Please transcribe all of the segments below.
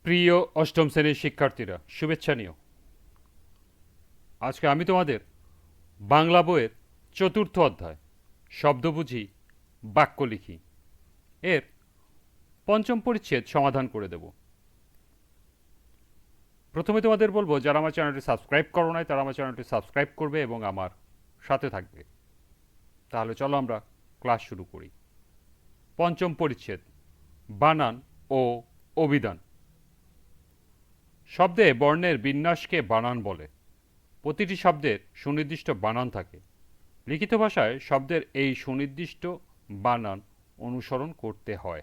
প্রিয় অষ্টম শ্রেণীর শিক্ষার্থীরা, শুভেচ্ছা নিও। আজকে আমি তোমাদের বাংলা বইয়ের চতুর্থ অধ্যায় শব্দ বুঝি বাক্য লিখি এর পঞ্চম পরিচ্ছেদ সমাধান করে দেব। প্রথমে তোমাদের বলবো, যারা আমার চ্যানেলটি সাবস্ক্রাইব করো নাই তারা আমার চ্যানেলটি সাবস্ক্রাইব করবে এবং আমার সাথে থাকবে। তাহলে চলো আমরা ক্লাস শুরু করি। পঞ্চম পরিচ্ছেদ, বানান ও অভিধান। শব্দে বর্ণের বিন্যাসকে বানান বলে। প্রতিটি শব্দের সুনির্দিষ্ট বানান থাকে। লিখিত ভাষায় শব্দের এই সুনির্দিষ্ট বানান অনুসরণ করতে হয়।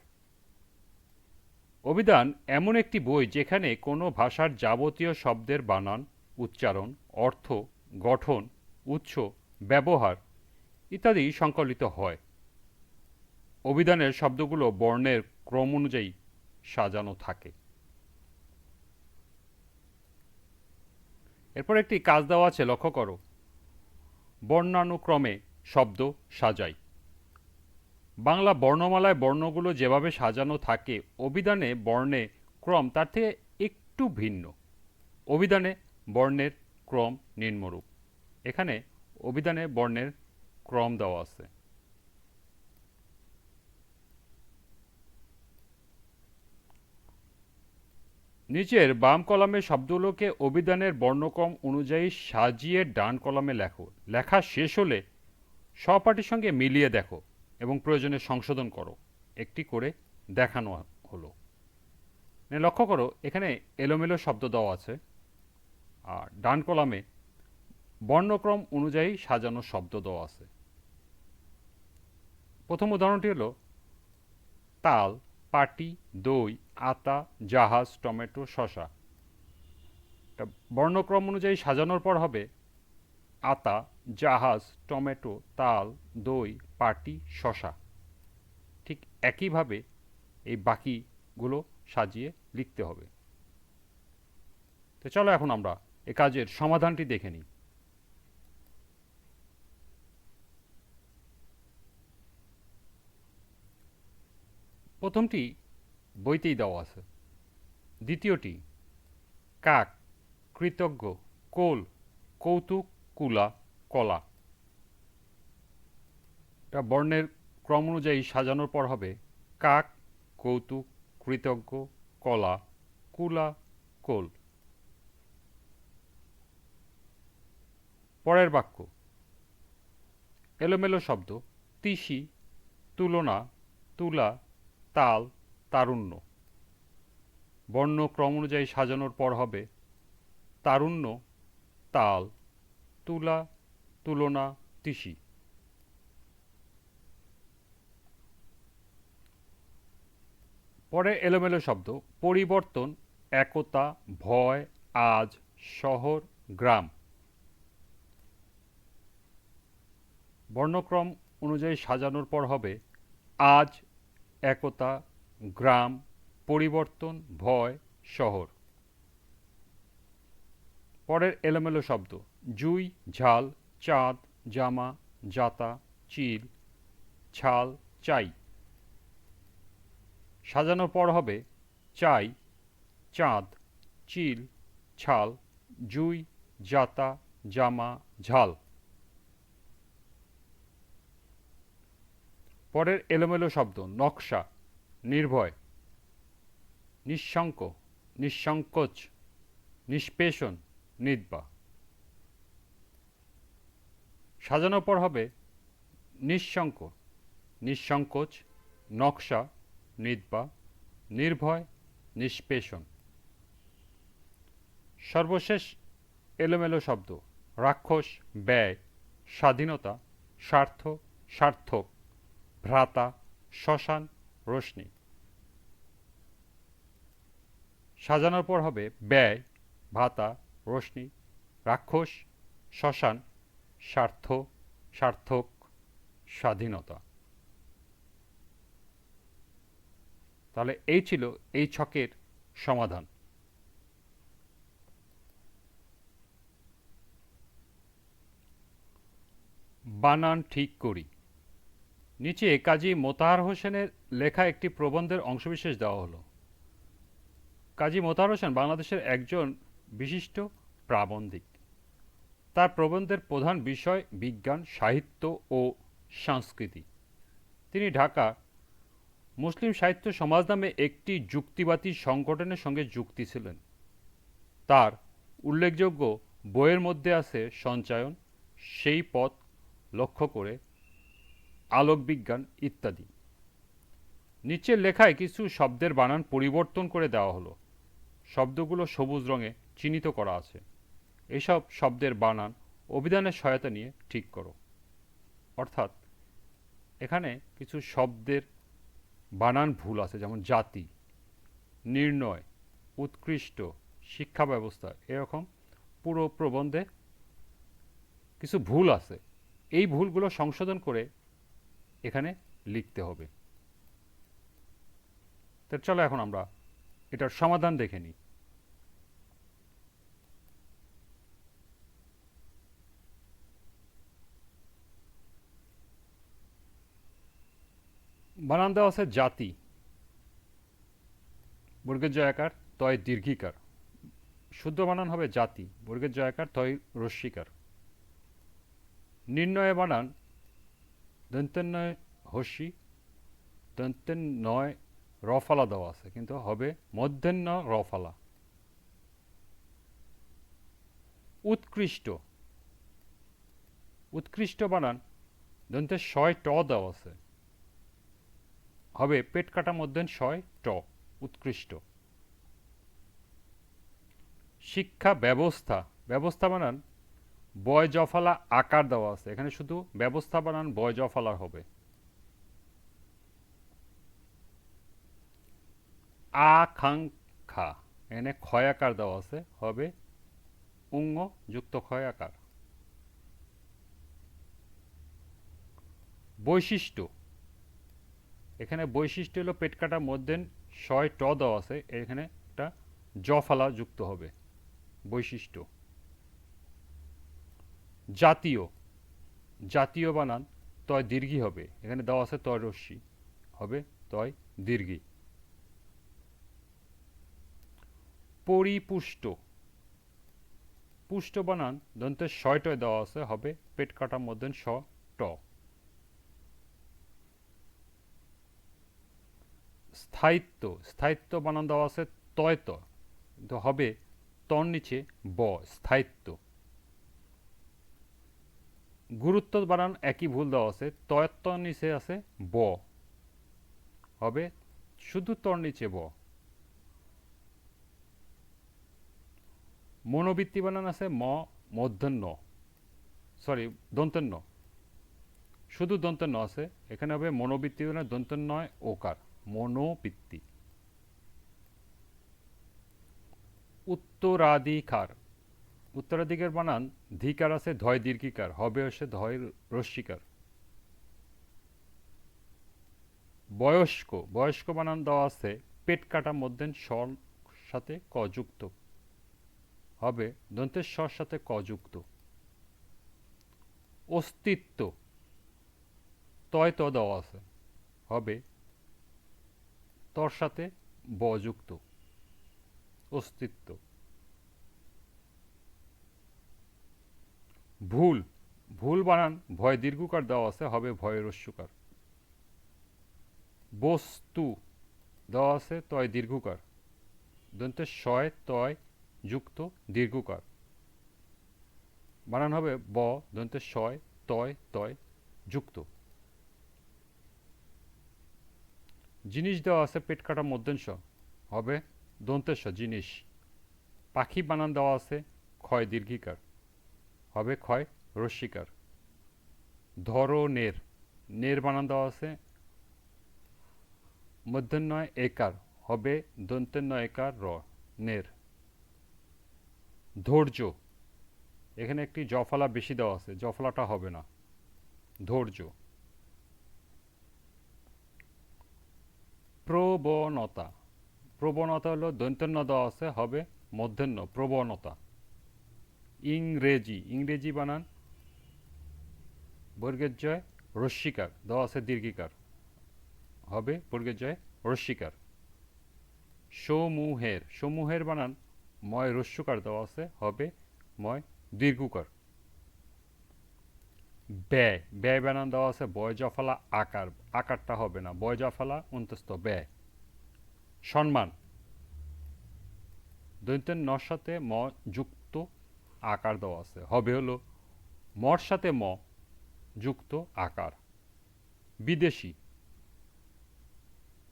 অভিধান এমন একটি বই যেখানে কোনো ভাষার যাবতীয় শব্দের বানান, উচ্চারণ, অর্থ, গঠন, উৎস, ব্যবহার ইত্যাদি সংকলিত হয়। অভিধানের শব্দগুলো বর্ণের ক্রম অনুযায়ী সাজানো থাকে। এরপর একটি কাজ দেওয়া আছে, লক্ষ্য করো। বর্ণানুক্রমে শব্দ সাজাই। বাংলা বর্ণমালায় বর্ণগুলো যেভাবে সাজানো থাকে, অভিধানে বর্ণে ক্রম তার থেকে একটু ভিন্ন। অভিধানে বর্ণের ক্রম নিম্নরূপ। এখানে অভিধানে বর্ণের ক্রম দেওয়া আছে। নিচের বাম কলামের শব্দগুলোকে অভিধানের বর্ণক্রম অনুযায়ী সাজিয়ে ডান কলামে লেখো। লেখা শেষ হলে সহপাঠীর সঙ্গে মিলিয়ে দেখো এবং প্রয়োজনে সংশোধন করো। একটি করে দেখানো হলো। লক্ষ্য করো, এখানে এলোমেলো শব্দ দেওয়া আছে আর ডান কলামে বর্ণক্রম অনুযায়ী সাজানো শব্দ দেওয়া আছে। প্রথম উদাহরণটি হলো তাল, পাটি, দই, আতা, জাহাজ, টমেটো, শশা। বর্ণক্রম অনুযায়ী সাজানোর পর হবে আতা, জাহাজ, টমেটো, তাল, দই, পাটি, শশা। ঠিক একইভাবে এই বাকিগুলো সাজিয়ে লিখতে হবে। তো চলো এখন আমরা এ কাজের সমাধানটি দেখে নিই। প্রথমটি বইতেই দেওয়া আছে। দ্বিতীয়টি কাক, কৃতজ্ঞ, কোল, কৌতুক, কুলা, কলা। এটা বর্ণের ক্রম অনুযায়ী সাজানোর পর হবে কাক, কৌতুক, কৃতজ্ঞ, কলা, কুলা, কোল। পরের বাক্য, এলোমেলো শব্দ তিসি, তুলনা, তুলা, তাল, তারুণ্য। বর্ণক্রম অনুযায়ী সাজানোর পর হবে তারুণ্য, তাল, তুলা, তুলনা, তিসি। পরে এলোমেলো শব্দ পরিবর্তন, একতা, ভয়, আজ, শহর, গ্রাম। বর্ণক্রম অনুযায়ী সাজানোর পর হবে আজ, একতা, গ্রাম, পরিবর্তন, ভয়, শহর। পরের এলোমেলো শব্দ জুই, ঝাল, চাঁদ, জামা, জাতা, চিল, ছাল, চাই। সাজানোর পর হবে চাই, চাঁদ, চিল, ছাল, জুই, জাতা, জামা, ঝাল। পরের এলোমেলো শব্দ নকশা, নির্ভয়, নিঃশঙ্ক, নিঃসংকোচ, নিষ্পেষণ, নির্বা। সাজানোর পর হবে নিঃশঙ্ক, নিঃসংকোচ, নকশা, নির্বা, নির্ভয়, নিষ্পেষণ। সর্বশেষ এলোমেলো শব্দ রাক্ষস, ব্যয়, স্বাধীনতা, স্বার্থ, সার্থক, ভ্রাতা, শ্মশান, রশ্মি। সাজানোর পর হবে ব্যয়, ভাতা, রশ্মি, রাক্ষস, শ্মশান, স্বার্থ, সার্থক, স্বাধীনতা। তাহলে এই ছিল এই ছকের সমাধান। বানান ঠিক করি। নিচে কাজী মোতাহার হোসেনের লেখা একটি প্রবন্ধের অংশবিশেষ দেওয়া হলো। কাজী মোতাহার হোসেন বাংলাদেশের একজন বিশিষ্ট প্রাবন্ধিক। তার প্রবন্ধের প্রধান বিষয় বিজ্ঞান, সাহিত্য ও সংস্কৃতি। তিনি ঢাকা মুসলিম সাহিত্য সমাজ নামে একটি যুক্তিবাদী সংগঠনের সঙ্গে যুক্তি ছিলেন। তার উল্লেখযোগ্য বইয়ের মধ্যে আছে সঞ্চায়ন, সেই পথ লক্ষ্য করে, আলোকবিজ্ঞান ইত্যাদি। নিচের লেখায় কিছু শব্দের বানান পরিবর্তন করে দেওয়া হলো। শব্দগুলো সবুজ রঙে চিহ্নিত করা আছে। এসব শব্দের বানান অভিধানের সহায়তা নিয়ে ঠিক করো। অর্থাৎ এখানে কিছু শব্দের বানান ভুল আছে, যেমন জাতি, নির্ণয়, উৎকৃষ্ট, শিক্ষা ব্যবস্থা, এরকম পুরো প্রবন্ধে কিছু ভুল আছে। এই ভুলগুলো সংশোধন করে এখানে লিখতে হবে। তো চলো এখন আমরা এটার সমাধান দেখে নিই। বানান দেওয়া আছে জাতি, বর্গের জয়াকার, তয় দীর্ঘিকার। শুদ্ধ বানান হবে জাতি, বর্গের জয়াকার, তয় রস্যিকার। নির্ণয়ে বানান দন্ত্যন্বয় হস্যি, দন্ত্যন্বয় রফালা দেওয়া আছে, কিন্তু হবে মধ্যাহ্ন রফালা। উৎকৃষ্ট, উৎকৃষ্ট বানান দন্তের শয় ট দেওয়া আছে, হবে পেট কাটা মধ্যাহ্ন শয় ট, উৎকৃষ্ট। শিক্ষা ব্যবস্থা, ব্যবস্থা বানান বয় জফালা আকার দেওয়া আছে, এখানে শুধু ব্যবস্থা বানান বয় জফালার হবে। আকাঙ্ক্ষা, এখানে ক্ষয় আকার দেওয়া আছে, হবে উঙ্গ যুক্ত ক্ষয় আকার। বৈশিষ্ট্য, এখানে বৈশিষ্ট্য হলো পেট কাটা মধ্যাহ্ন শয় ট দেওয়া আছে, এখানে একটা জফালা যুক্ত হবে, বৈশিষ্ট্য। জাতীয়, জাতীয় বানান তয় দীর্ঘি হবে, এখানে দেওয়া আছে তয় রস্যি, হবে তয় দীর্ঘি। পরিপুষ্ট, পুষ্ট বানান দন্তের শয় টয় দেওয়া আছে, হবে পেট কাটা মধ্যাহ্ন শ ট। স্থায়িত্ব, স্থায়িত্ব বানান দেওয়া আছে তয় ত, কিন্তু হবে তর নিচে ব, স্থায়িত্ব। গুরুত্ব বানান একই ভুল দেওয়া আছে, তয়ের তর নিচে আছে ব, হবে শুধু তর নিচে ব। মনোবৃত্তি বানান আছে ম মধ্যাহ্ন, সরি দন্তের ন, শুধু দন্তের ন আছে, এখানে হবে মনোবৃত্তি বানান দন্তের নয় ওকার, মনোবৃত্তি। উত্তরাধিকার, উত্তরাধিকার বানান ধিকার আছে ধয় দীর্ঘিকার, হবে হচ্ছে ধয় রস্যিকার। বয়স্ক, বয়স্ক বানান দেওয়া আছে পেট কাটা মধ্যাহ্ন স্বর সাথে ক যুক্ত, হবে দন্তের স্বর সাথে ক যুক্ত। অস্তিত্ব, তয় ত দেওয়া আছে, হবে তর সাথে ব যুক্ত, অস্তিত্ব। ভুল, ভুল বানান ভয় দীর্ঘকার দেওয়া আছে, হবে ভয় রস্যকার। বস্তু দেওয়া আছে তয় দীর্ঘকার, দন্তের শয় তয় যুক্ত দীর্ঘকার, বানান হবে ব দন্তের শয় তয় তয় যুক্ত। জিনিস দেওয়া আছে পেট কাটা মধ্যাহ্ন স, হবে দন্তের স জিনিস। পাখি বানান দেওয়া আছে ক্ষয় দীর্ঘিকার, হবে ক্ষয় রস্যিকার। ধরনের, নের বানান দেওয়া আছে মধ্যাহ্নয় একার, হবে দন্তের নয় একার র, নের। ধৈর্য, এখানে একটি জফলা বেশি দেওয়া আছে, জফলাটা হবে না, ধৈর্য। প্রবণতা, প্রবণতা হলো দন্তের ন দেওয়া আছে, হবে মধ্যাহ্ন প্রবণতা। ইংরেজি, ইংরেজি বানান বর্গের জয় রস্যিকার, দেওয়া আছে দীর্ঘিকার, হবে বর্গের জয় রস্যিকার। সমূহের, সমূহের বানান ময় রস্যকার দেওয়া আছে, হবে ময় দীর্ঘকার। ব্যয়, ব্যয় বানান দেওয়া আছে বয় জফলা আকার, আকারটা হবে না, বয় জফলা অন্তস্থ ব্যয়। সম্মান, দৈন্তের নর সাথে ম যুক্ত আকার দেওয়া আছে, হবে হলো মর সাথে ম যুক্ত আকার। বিদেশি,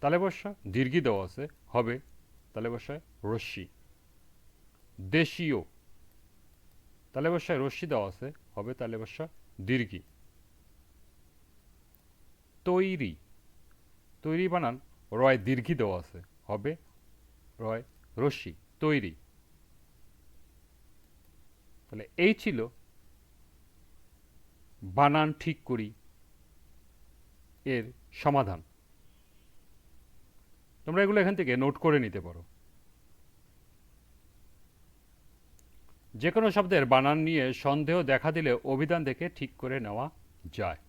তালে বসা দীর্ঘি দেওয়া আছে, হবে তালে বসায় রশ্মি। দেশীয়, তালে বসায় রশ্মি দেওয়া আছে, হবে তালে বসা দীর্ঘি। তৈরি, তৈরি বানান রয় দীর্ঘি দেওয়া আছে, হবে রয় রশ্মি তৈরি। তাহলে এই ছিল বানান ঠিক করি এর সমাধান। তোমরা এগুলো এখান থেকে নোট করে নিতে পারো। যে কোনো শব্দের বানান নিয়ে সন্দেহ দেখা দিলে অভিধান দেখে ঠিক করে নেওয়া যায়।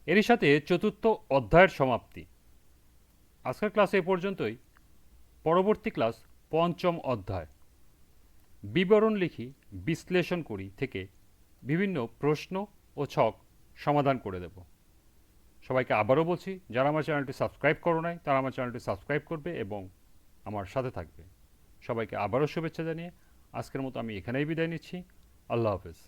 এরই সাথে চতুর্থ অধ্যায়ের সমাপ্তি। আজকের ক্লাস এ পর্যন্তই। পরবর্তী ক্লাস পঞ্চম অধ্যায় বিবরণ লিখি, বিশ্লেষণ করি থেকে বিভিন্ন প্রশ্ন ও ছক সমাধান করে দেব। সবাইকে আবারও বলছি, যারা আমার চ্যানেলটি সাবস্ক্রাইব করো নাই তারা আমার চ্যানেলটি সাবস্ক্রাইব করবে এবং আমার সাথে থাকবে। সবাইকে আবারও শুভেচ্ছা জানিয়ে আজকের মতো আমি এখানেই বিদায় নিচ্ছি। আল্লাহ হাফেজ।